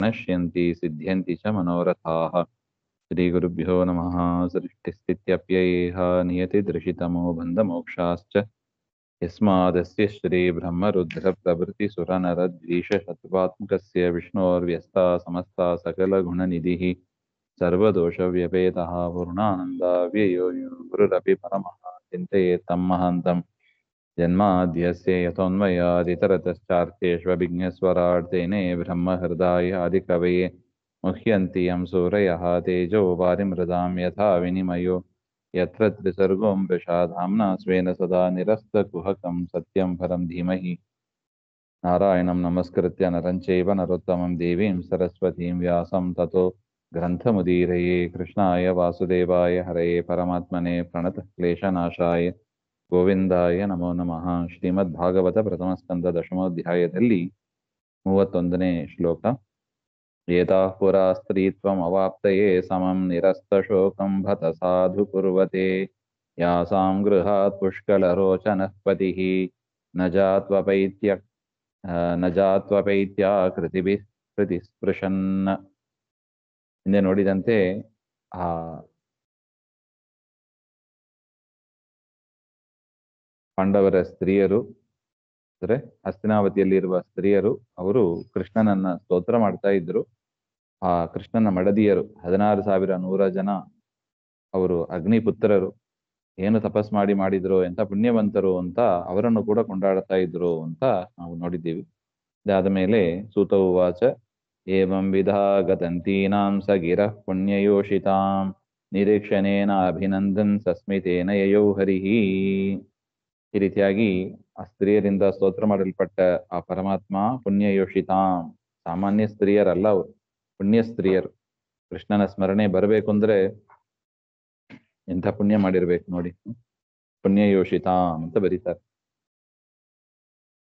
नश्यन्ति सिद्ध्यन्ति च मनोरथाः। श्रीगुरुभ्यो नमः। सृष्टिस्थित्यप्ययेह नियतिदृशितमो बन्धमोक्षाश्च यस्मादस्य श्रीब्रह्मरुद्रप्रभृतिसुरनरद्वीषशत्रुत्मकस्य विष्णोर्व्यस्ता समस्ता सकलगुणनिधिः सर्वदोषव्यपेतः पूर्णानन्दाव्ययो यो गुरुरपि परमः चिन्तयेत् तं महान्तम्। जन्माद्यस्य यतोऽन्वयादितरतश्चार्थेष्वभिज्ञस्वराट् तेने ब्रह्महृदाय आदिकवये मुह्यन्ति यं सूरयः तेजो वारिमृदां यथा विनिमयो यत्र त्रिसर्गो मृषा धाम्ना स्वेन सदा निरस्तकुहकं सत्यं परं धीमहि। नारायणं नमस्कृत्य नरं चैव नरोत्तमं देवीं सरस्वतीं व्यासं ततो ग्रन्थमुदीरये। कृष्णाय वासुदेवाय हरये परमात्मने प्रणतः क्लेशनाशाय ಗೋವಿಂದಾಯ ನಮೋ ನಮಃ. ಶ್ರೀಮದ್ ಭಾಗವತ ಪ್ರಥಮ ಸ್ಕಂದ ದಶಮೋಧ್ಯಾಯದಲ್ಲಿ 31ನೇ ಶ್ಲೋಕ. ಏತಾಃ ಪುರಾ ಸ್ತ್ರೀತ್ವಂ ಅವಾಪ್ತಯೇ ಸಮಂ ನಿರಸ್ತ ಶೋಕಂ ಭತ ಸಾಧು ಕುರ್ವತೆ ಯಾಸಾಂ ಗೃಹಾತ್ ಪುಷ್ಕಲರೋಚನಃ ಪತಿಃ ನ ಜಾತ್ವಪೈತ್ಯ ಕೃತಿಭಿಃ ಪ್ರತಿಸ್ಪೃಶನ್. ಹಿಂದೆ ನೋಡಿದಂತೆ ಆ ಪಾಂಡವರ ಸ್ತ್ರೀಯರು ಅಂದ್ರೆ ಹಸ್ತಿನಾವತಿಯಲ್ಲಿರುವ ಸ್ತ್ರೀಯರು ಅವರು ಕೃಷ್ಣನನ್ನ ಸ್ತೋತ್ರ ಮಾಡ್ತಾ ಇದ್ರು. ಆ ಕೃಷ್ಣನ ಮಡದಿಯರು 16,100 ಜನ ಅವರು ಅಗ್ನಿಪುತ್ರರು ಏನು ತಪಸ್ ಮಾಡಿದ್ರು, ಎಂತ ಪುಣ್ಯವಂತರು ಅಂತ ಅವರನ್ನು ಕೂಡ ಕೊಂಡಾಡ್ತಾ ಇದ್ರು ಅಂತ ನಾವು ನೋಡಿದ್ದೀವಿ. ಇದಾದ ಮೇಲೆ ಸೂತ ಉವಾಚ ಏವಂ ವಿಧಾ ಗತಂತೀನಾಂ ಸ ಗಿರಃ ಪುಣ್ಯಯೋಷಿತಾಂ ನಿರೀಕ್ಷಣೇನ ಅಭಿನಂದನ್ ಸಸ್ಮಿತೇನ ಯಯೌ ಹರಿಹಿ. ಈ ರೀತಿಯಾಗಿ ಆ ಸ್ತ್ರೀಯರಿಂದ ಸ್ತೋತ್ರ ಮಾಡಲ್ಪಟ್ಟ ಆ ಪರಮಾತ್ಮ ಪುಣ್ಯಯೋಷಿತಾಂ, ಸಾಮಾನ್ಯ ಸ್ತ್ರೀಯರಲ್ಲ ಅವರು, ಪುಣ್ಯ ಸ್ತ್ರೀಯರು. ಕೃಷ್ಣನ ಸ್ಮರಣೆ ಬರಬೇಕು ಅಂದ್ರೆ ಎಂಥ ಪುಣ್ಯ ಮಾಡಿರ್ಬೇಕು ನೋಡಿ. ಪುಣ್ಯಯೋಷಿತಾಂ ಅಂತ ಬರೀತಾರೆ.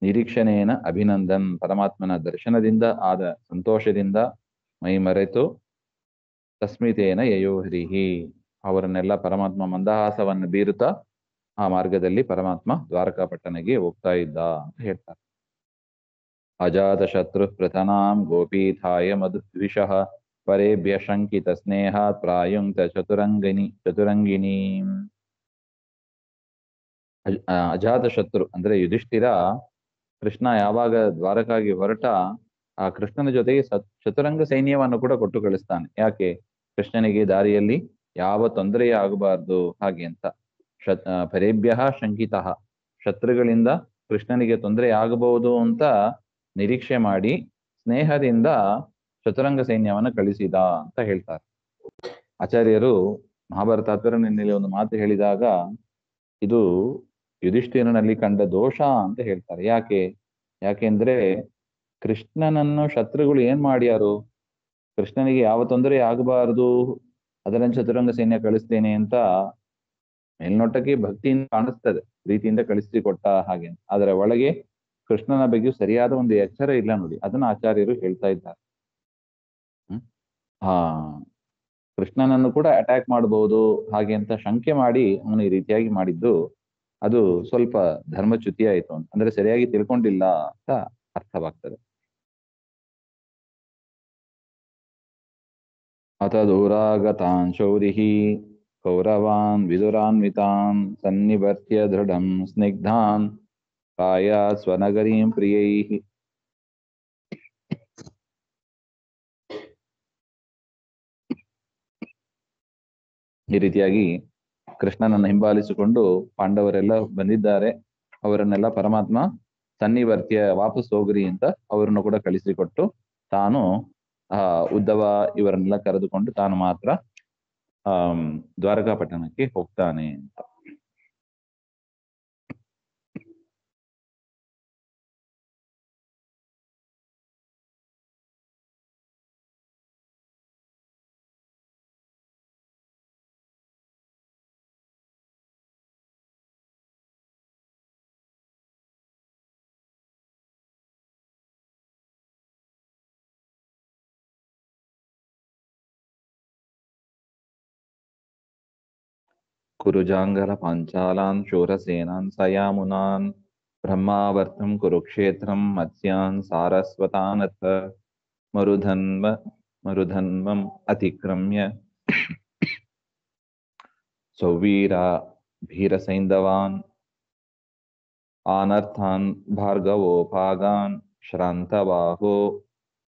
ನಿರೀಕ್ಷಣೇನ ಅಭಿನಂದನ್, ಪರಮಾತ್ಮನ ದರ್ಶನದಿಂದ ಆದ ಸಂತೋಷದಿಂದ ಮೈ ಮರೆತು ತಸ್ಮಿತೇನ ಯಯೋಹರಿಹಿ, ಅವರನ್ನೆಲ್ಲ ಪರಮಾತ್ಮ ಮಂದಹಾಸವನ್ನು ಬೀರುತ್ತಾ ಆ ಮಾರ್ಗದಲ್ಲಿ ಪರಮಾತ್ಮ ದ್ವಾರಕಾಪಟ್ಟಣಗೆ ಹೋಗ್ತಾ ಇದ್ದ ಅಂತ ಹೇಳ್ತಾರೆ. ಅಜಾತ ಶತ್ರು ಪ್ರಥನಾಂ ಗೋಪೀಥಾಯ ಮಧುದ್ವಿಷಃ ಪರೇಭ್ಯ ಶಂಕಿತ ಸ್ನೇಹಾತ್ ಪ್ರಾಯುಂಕ್ತ ಚತುರಂಗಿಣಿ. ಅಜಾತ ಶತ್ರು ಅಂದ್ರೆ ಯುಧಿಷ್ಠಿರ, ಕೃಷ್ಣ ಯಾವಾಗ ದ್ವಾರಕಾಗಿ ಹೊರಟ ಆ ಕೃಷ್ಣನ ಜೊತೆಗೆ ಚತುರಂಗ ಸೈನ್ಯವನ್ನು ಕೂಡ ಕೊಟ್ಟು ಕಳಿಸ್ತಾನೆ. ಯಾಕೆ? ಕೃಷ್ಣನಿಗೆ ದಾರಿಯಲ್ಲಿ ಯಾವ ತೊಂದರೆಯೇ ಆಗಬಾರ್ದು ಹಾಗೆ ಅಂತ. ಪರೇಭ್ಯ ಶಂಕಿತ, ಶತ್ರುಗಳಿಂದ ಕೃಷ್ಣನಿಗೆ ತೊಂದರೆ ಆಗಬಹುದು ಅಂತ ನಿರೀಕ್ಷೆ ಮಾಡಿ ಸ್ನೇಹದಿಂದ ಚತುರಂಗ ಸೈನ್ಯವನ್ನು ಕಳಿಸಿದ ಅಂತ ಹೇಳ್ತಾರೆ. ಆಚಾರ್ಯರು ಮಹಾಭಾರತ ತಾತ್ಪರ್ಯದಲ್ಲಿ ಒಂದು ಮಾತು ಹೇಳಿದಾಗ ಇದು ಯುಧಿಷ್ಠಿರನಲ್ಲಿ ಕಂಡ ದೋಷ ಅಂತ ಹೇಳ್ತಾರೆ. ಯಾಕೆಂದ್ರೆ ಕೃಷ್ಣನನ್ನು ಶತ್ರುಗಳು ಏನ್ ಮಾಡ್ಯಾರು, ಕೃಷ್ಣನಿಗೆ ಯಾವ ತೊಂದರೆ ಆಗಬಾರದು ಅದರಲ್ಲಿ ಚತುರಂಗ ಸೈನ್ಯ ಕಳಿಸ್ತೇನೆ ಅಂತ ಮೇಲ್ನೋಟಕ್ಕೆ ಭಕ್ತಿಯಿಂದ ಕಾಣಿಸ್ತದೆ, ಪ್ರೀತಿಯಿಂದ ಕಳಿಸಿಕೊಟ್ಟ ಹಾಗೆ. ಅದರ ಒಳಗೆ ಕೃಷ್ಣನ ಬಗ್ಗೆ ಸರಿಯಾದ ಒಂದು ಎಚ್ಚರ ಇಲ್ಲ ನೋಡಿ. ಅದನ್ನ ಆಚಾರ್ಯರು ಹೇಳ್ತಾ ಇದ್ದಾರೆ. ಕೃಷ್ಣನನ್ನು ಕೂಡ ಅಟ್ಯಾಕ್ ಮಾಡಬಹುದು ಹಾಗೆ ಅಂತ ಶಂಕೆ ಮಾಡಿ ಅವನು ಈ ರೀತಿಯಾಗಿ ಮಾಡಿದ್ದು ಅದು ಸ್ವಲ್ಪ ಧರ್ಮಚ್ಯುತಿ ಆಯಿತು ಅಂತ, ಅಂದ್ರೆ ಸರಿಯಾಗಿ ತಿಳ್ಕೊಂಡಿಲ್ಲ ಅಂತ ಅರ್ಥವಾಗ್ತದೆ. ಅತ ದೂರಾಗತಾನ್ ಶೌರಿಹಿ ಕೌರವಾನ್ ವಿದುರಾನ್ವಿತಾನ್ ಸನ್ನಿವರ್ತ್ಯ ದೃಢಂ ಸ್ನಿಗ್ಧಾನ್ ಕಾಯ ಸ್ವನಗರೀಂ ಪ್ರಿಯೈಃ. ಈ ರೀತಿಯಾಗಿ ಕೃಷ್ಣನನ್ನು ಹಿಂಬಾಲಿಸಿಕೊಂಡು ಪಾಂಡವರೆಲ್ಲ ಬಂದಿದ್ದಾರೆ. ಅವರನ್ನೆಲ್ಲ ಪರಮಾತ್ಮ ಸನ್ನಿವರ್ತ್ಯ ವಾಪಸ್ ಹೋಗ್ರಿ ಅಂತ ಅವರನ್ನು ಕೂಡ ಕಳಿಸಿಕೊಟ್ಟು ತಾನು ಉದ್ಧವ ಇವರನ್ನೆಲ್ಲ ಕರೆದುಕೊಂಡು ತಾನು ಮಾತ್ರ ದ್ವಾರಕಾಪಟ್ಟಣಕ್ಕೆ ಹೋಗ್ತಾನೆ ಅಂತ. ಕುರುಜಾಂಗರ ಪಾಂಚಾಲಾನ್ ಶೂರಸೇನಾನ್ ಸಯಾಮುನಾನ್ ಬ್ರಹ್ಮಾವರ್ತಂ ಕುರುಕ್ಷೇತ್ರಂ ಮತ್ಸ್ಯಾನ್ ಸಾರಸ್ವತಾನಥ ಮರುಧನ್ವ ಮರುಧನ್ವಂ ಅತಿಕ್ರಮ್ಯ ಸೌವೀರ ಭೀರಸೈಂಧವಾನ್ ಆನರ್ಥಾನ್ ಭಾರ್ಗವೋಪಾಗಾನ್ ಶ್ರಾಂತಬಾಹೋ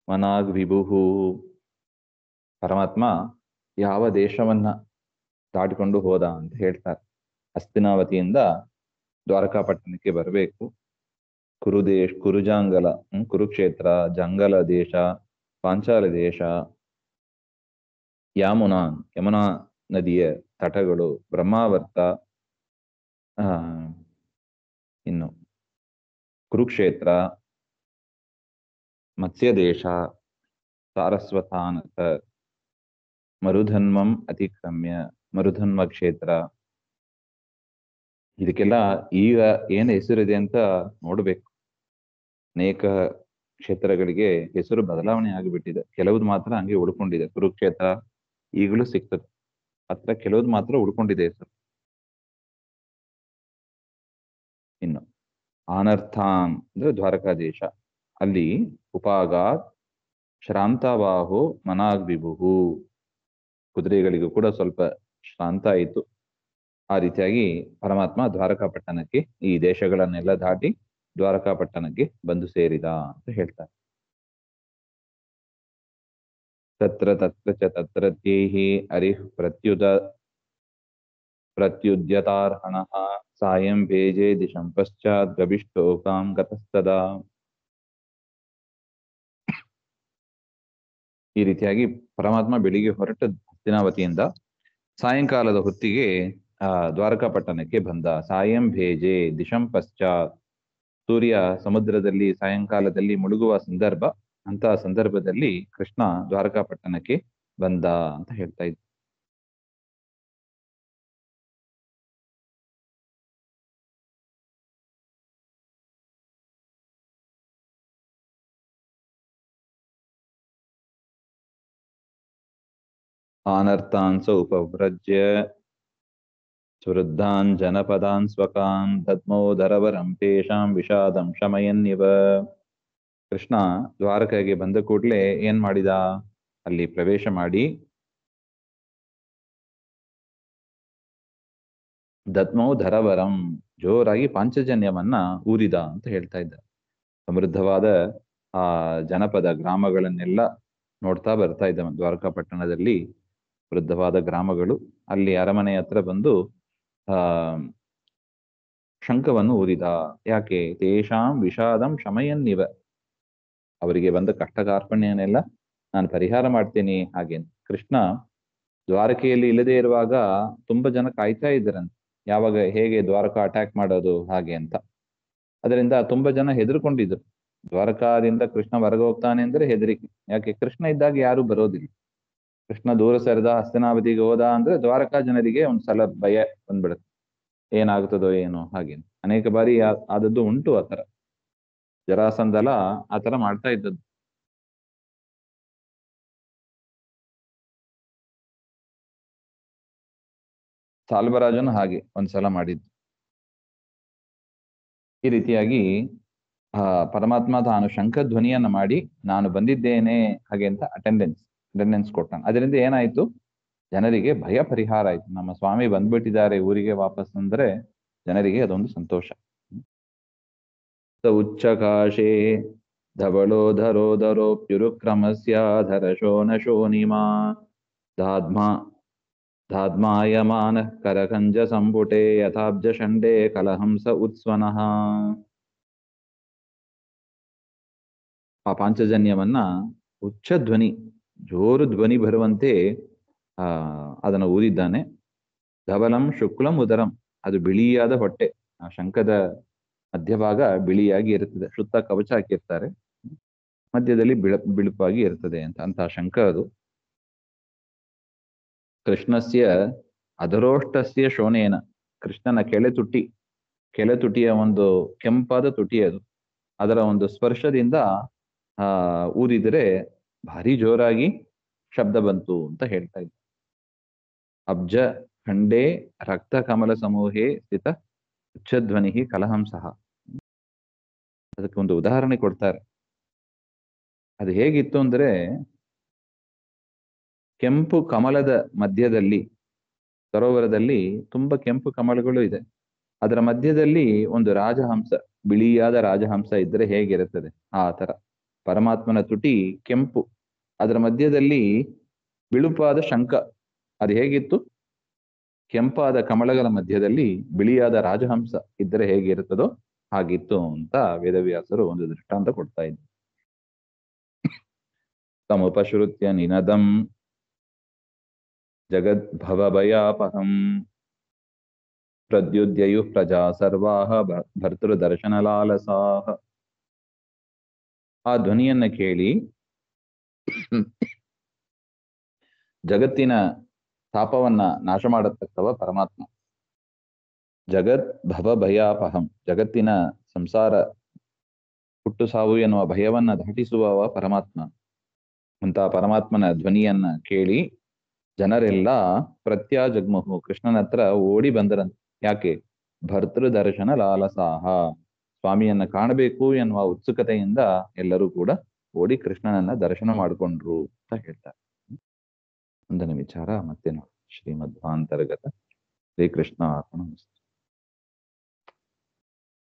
ಮನಾಗ್ವಿಭುಃ. ಪರಮಾತ್ಮ ಯಾವ ದೇಶವನ್ನ ದಾಟಿಕೊಂಡು ಹೋದ ಅಂತ ಹೇಳ್ತಾರೆ. ಹಸ್ತಿನಾವತಿಯಿಂದ ದ್ವಾರಕಾಪಟ್ಟಣಕ್ಕೆ ಬರಬೇಕು. ಕುರುಜಾಂಗಲ, ಕುರುಕ್ಷೇತ್ರ, ಜಂಗಲ ದೇಶ, ಪಾಂಚಾಲ ದೇಶ, ಯಮುನಾ ನದಿಯ ತಟಗಳು, ಬ್ರಹ್ಮಾವರ್ತ, ಇನ್ನು ಕುರುಕ್ಷೇತ್ರ, ಮತ್ಸ್ಯದೇಶ, ಸಾರಸ್ವತಾನಕ, ಮರುಧನ್ವಂ ಅತಿಕ್ರಮ್ಯ, ಮರುಧನ್ವ ಕ್ಷೇತ್ರ, ಇದಕ್ಕೆಲ್ಲ ಈಗ ಏನು ಹೆಸರಿದೆ ಅಂತ ನೋಡ್ಬೇಕು. ಅನೇಕ ಕ್ಷೇತ್ರಗಳಿಗೆ ಹೆಸರು ಬದಲಾವಣೆ ಆಗಿಬಿಟ್ಟಿದೆ. ಕೆಲವುದು ಮಾತ್ರ ಹಂಗೆ ಉಳ್ಕೊಂಡಿದೆ. ಕುರುಕ್ಷೇತ್ರ ಈಗಲೂ ಸಿಗ್ತದೆ, ಹತ್ರ ಕೆಲವ್ದು ಮಾತ್ರ ಉಳ್ಕೊಂಡಿದೆ ಹೆಸರು. ಇನ್ನು ಆನರ್ಥಾನ್ ಅಂದ್ರೆ ದ್ವಾರಕಾದೇಶ, ಅಲ್ಲಿ ಉಪಾಗಾತ್ ಶ್ರಾಂತಬಾಹು ಮನಾಗ್ವಿಭುಃ, ಕುದುರೆಗಳಿಗೂ ಕೂಡ ಸ್ವಲ್ಪ ಶ್ರಾಂತ ಆಯಿತು. ಆ ರೀತಿಯಾಗಿ ಪರಮಾತ್ಮ ದ್ವಾರಕಾಪಟ್ಟಣಕ್ಕೆ, ಈ ದೇಶಗಳನ್ನೆಲ್ಲ ದಾಟಿ ದ್ವಾರಕಾಪಟ್ಟಣಕ್ಕೆ ಬಂದು ಸೇರಿದ ಅಂತ ಹೇಳ್ತಾರೆ. ತತ್ರ ತತ್ರ ಚ ತತ್ರತ್ಯೈಃ ಹರಿಃ ಪ್ರತ್ಯುದ್ಯತಾರ್ಹಣಃ ಸಾಯಂ ಭೇಜೆ ದಿಶಂ ಪಶ್ಚಾತ್ ಗವಿಷ್ಠೋಕಾಂ ಗತಸ್ತದಾ. ಈ ರೀತಿಯಾಗಿ ಪರಮಾತ್ಮ ಬೆಳಿಗ್ಗೆ ಹೊರಟ ಹಸ್ತಿನಾವತಿಯಿಂದ ಸಾಯಂಕಾಲದ ಹೊತ್ತಿಗೆ ದ್ವಾರಕಾಪಟ್ಟಣಕ್ಕೆ ಬಂದ. ಸಾಯಂ ಭೇಜೆ ದಿಶಂ ಪಶ್ಚಾತ್, ಸೂರ್ಯ ಸಮುದ್ರದಲ್ಲಿ ಸಾಯಂಕಾಲದಲ್ಲಿ ಮುಳುಗುವ ಸಂದರ್ಭ, ಅಂತಹ ಸಂದರ್ಭದಲ್ಲಿ ಕೃಷ್ಣ ದ್ವಾರಕಾಪಟ್ಟಣಕ್ಕೆ ಬಂದ ಅಂತ ಹೇಳ್ತಾ ಇದ್ದ. ಆನರ್ಥಾನ್ ಉಪವ್ರಜ್ಯ ಸ್ವೃದ್ಧಾನ್ ಜನಪದಾನ್ ಸ್ವಕಾನ್ ದದ್ಮೋದರವರಂ ತೇಷಾಂ ವಿಷಾದಂ ಶಮಯನ್ನಿವ. ಕೃಷ್ಣ ದ್ವಾರಕೆಗೆ ಬಂದ ಕೂಡಲೇ ಏನ್ ಮಾಡಿದ? ಅಲ್ಲಿ ಪ್ರವೇಶ ಮಾಡಿ ದದ್ಮೋದರವರಂ, ಜೋರಾಗಿ ಪಾಂಚಜನ್ಯವನ್ನ ಊರಿದ ಅಂತ ಹೇಳ್ತಾ ಇದ್ದ. ಸಮೃದ್ಧವಾದ ಆ ಜನಪದ ಗ್ರಾಮಗಳನ್ನೆಲ್ಲ ನೋಡ್ತಾ ಬರ್ತಾ ಇದ್ದ. ದ್ವಾರಕಾಪಟ್ಟಣದಲ್ಲಿ ವೃದ್ಧವಾದ ಗ್ರಾಮಗಳು, ಅಲ್ಲಿ ಅರಮನೆ ಹತ್ರ ಬಂದು ಶಂಖವನ್ನು ಊರಿದ. ಯಾಕೆ? ತೇಷಾಂ ವಿಷಾದಂ ಶಮಯನ್ನಿವ, ಅವರಿಗೆ ಬಂದ ಕಷ್ಟ ಕಾರ್ಪಣ್ಯನೆಲ್ಲ ನಾನು ಪರಿಹಾರ ಮಾಡ್ತೇನೆ ಹಾಗೆ. ಕೃಷ್ಣ ದ್ವಾರಕೆಯಲ್ಲಿ ಇಲ್ಲದೆ ಇರುವಾಗ ತುಂಬಾ ಜನ ಕಾಯ್ತಾ ಇದ್ದರಂತೆ, ಯಾವಾಗ ಹೇಗೆ ದ್ವಾರಕಾ ಅಟ್ಯಾಕ್ ಮಾಡೋದು ಹಾಗೆ ಅಂತ. ಅದರಿಂದ ತುಂಬಾ ಜನ ಹೆದರ್ಕೊಂಡಿದ್ರು. ದ್ವಾರಕಾದಿಂದ ಕೃಷ್ಣ ಹೊರಗೆ ಹೋಗ್ತಾನೆ ಅಂದ್ರೆ ಹೆದರಿಕೆ. ಯಾಕೆ? ಕೃಷ್ಣ ಇದ್ದಾಗ ಯಾರು ಬರೋದಿಲ್ಲ. ಕೃಷ್ಣ ದೂರ ಸರಿದ ಹಸ್ತಿನಾವತಿಗೆ ಹೋದ ಅಂದ್ರೆ ದ್ವಾರಕಾ ಜನರಿಗೆ ಒಂದ್ಸಲ ಭಯ ಬಂದ್ಬಿಡುತ್ತೆ, ಏನಾಗುತ್ತದೋ ಏನೋ ಹಾಗೆ. ಅನೇಕ ಬಾರಿ ಆದದ್ದು ಉಂಟು ಆತರ. ಜರಾಸಂಧಲ ಆತರ ಮಾಡ್ತಾ ಇದ್ದದ್ದು. ಸಾಲ್ವರಾಜನು ಹಾಗೆ ಒಂದ್ಸಲ ಮಾಡಿದ್ದು. ಈ ರೀತಿಯಾಗಿ ಪರಮಾತ್ಮ ತಾನು ಶಂಖಧ್ವನಿಯನ್ನ ಮಾಡಿ ನಾನು ಬಂದಿದ್ದೇನೆ ಹಾಗೆ ಅಂತ ಅಟೆಂಡೆನ್ಸ್ ಕೊಟ್ಟಾನೆ. ಅದರಿಂದ ಏನಾಯ್ತು? ಜನರಿಗೆ ಭಯ ಪರಿಹಾರ ಆಯ್ತು. ನಮ್ಮ ಸ್ವಾಮಿ ಬಂದ್ಬಿಟ್ಟಿದ್ದಾರೆ ಊರಿಗೆ ವಾಪಸ್ ಅಂದ್ರೆ ಜನರಿಗೆ ಅದೊಂದು ಸಂತೋಷ. ಉಚ್ಚಕಾಶೇ ಧವಳೋಧರೋಧರೋಪ್ಯುರುಕ್ರಮಸ್ಯಾಧರ ಶೋನ ಶೋನಿಮಾ ಧಾದ್ಮಾಯಮಾನ ಕರಕಂಜ ಸಂಪುಟೆ ಯಥಾಬ್ಜ ಷಂಡೇ ಕಲಹಂಸ ಉತ್ಸ್ವನಃ. ಆ ಪಾಂಚಜನ್ಯವನ್ನ ಉಚ್ಚ ಧ್ವನಿ, ಜೋರು ಧ್ವನಿ ಬರುವಂತೆ ಅದನ್ನು ಊದಿದ್ದಾನೆ. ಧವಲಂ ಶುಕ್ಲಂ ಉದರಂ, ಅದು ಬಿಳಿಯಾದ ಹೊಟ್ಟೆ. ಆ ಶಂಖದ ಮಧ್ಯಭಾಗ ಬಿಳಿಯಾಗಿ ಇರುತ್ತದೆ. ಸುತ್ತ ಕವಚ ಹಾಕಿರ್ತಾರೆ, ಮಧ್ಯದಲ್ಲಿ ಬಿಳುಪಾಗಿ ಇರ್ತದೆ ಅಂತಹ ಶಂಖ ಅದು. ಕೃಷ್ಣಸ್ಯ ಅಧರೋಷ್ಟಸ್ಯ ಶೋನೇನ, ಕೃಷ್ಣನ ಕೆಳೆತುಟಿಯ ಒಂದು ಕೆಂಪಾದ ತುಟಿ ಅದು. ಅದರ ಒಂದು ಸ್ಪರ್ಶದಿಂದ ಊದಿದರೆ ಭಾರಿ ಜೋರಾಗಿ ಶಬ್ದ ಬಂತು ಅಂತ ಹೇಳ್ತಾ ಇದ್ದ. ಅಬ್ಜ ಖಂಡೇ ರಕ್ತ ಕಮಲ ಸಮೂಹೇ ಸ್ಥಿತ ಉಚ್ಚಧ್ವನಿ ಕಲಹಂಸಃ. ಅದಕ್ಕೆ ಒಂದು ಉದಾಹರಣೆ ಕೊಡ್ತಾರೆ. ಅದು ಹೇಗಿತ್ತು ಅಂದ್ರೆ, ಕೆಂಪು ಕಮಲದ ಮಧ್ಯದಲ್ಲಿ, ಸರೋವರದಲ್ಲಿ ತುಂಬಾ ಕೆಂಪು ಕಮಲಗಳು ಇದೆ. ಅದರ ಮಧ್ಯದಲ್ಲಿ ಒಂದು ರಾಜಹಂಸ, ಬಿಳಿಯಾದ ರಾಜಹಂಸ ಇದ್ರೆ ಹೇಗಿರುತ್ತದೆ ಆ ತರ. ಪರಮಾತ್ಮನ ತುಟಿ ಕೆಂಪು, ಅದರ ಮಧ್ಯದಲ್ಲಿ ಬಿಳುಪಾದ ಶಂಖ. ಅದು ಹೇಗಿತ್ತು? ಕೆಂಪಾದ ಕಮಲಗಳ ಮಧ್ಯದಲ್ಲಿ ಬಿಳಿಯಾದ ರಾಜಹಂಸ ಇದ್ದರೆ ಹೇಗಿರುತ್ತದೋ ಹಾಗಿತ್ತು ಅಂತ ವೇದವ್ಯಾಸರು ಒಂದು ದೃಷ್ಟಾಂತ ಕೊಡ್ತಾ ಇದ್ರು. ತಮುಪಶ್ರುತ್ಯ ನಿನದಂ ಜಗದ್ಭವಭಯಾಪಹಂ ಪ್ರದ್ಯುದ್ಯಯು ಪ್ರಜಾ ಸರ್ವಾಹ ಭರ್ತೃದರ್ಶನಲಾಲಸಾಹ. ಆ ಧ್ವನಿಯನ್ನ ಕೇಳಿ ಜಗತ್ತಿನ ತಾಪವನ್ನ ನಾಶ ಮಾಡತಕ್ಕವ ಪರಮಾತ್ಮ. ಜಗತ್ ಭವ ಭಯಾಪಹಂ, ಜಗತ್ತಿನ ಸಂಸಾರ ಹುಟ್ಟು ಸಾವು ಎನ್ನುವ ಭಯವನ್ನ ದಾಟಿಸುವವ ಪರಮಾತ್ಮ. ಅಂತ ಪರಮಾತ್ಮನ ಧ್ವನಿಯನ್ನ ಕೇಳಿ ಜನರೆಲ್ಲ ಪ್ರತ್ಯಾಜಗ್ಮುಹು, ಕೃಷ್ಣನ ಹತ್ರ ಓಡಿ ಬಂದರಂತೆ. ಯಾಕೆ? ಭರ್ತೃ ದರ್ಶನ ಲಾಲಸಾಹ, ಸ್ವಾಮಿಯನ್ನ ಕಾಣಬೇಕು ಎನ್ನುವ ಉತ್ಸುಕತೆಯಿಂದ ಎಲ್ಲರೂ ಕೂಡ ಓಡಿ ಕೃಷ್ಣನನ್ನ ದರ್ಶನ ಮಾಡಿಕೊಂಡ್ರು ಅಂತ ಹೇಳ್ತಾರೆ. ಮುಂದಿನ ವಿಚಾರ ಮತ್ತೆ ನೋಡಿ. ಶ್ರೀಮಧ್ವಾಂತರ್ಗತ ಶ್ರೀಕೃಷ್ಣ ಅರ್ಪಣಮಸ್ತು.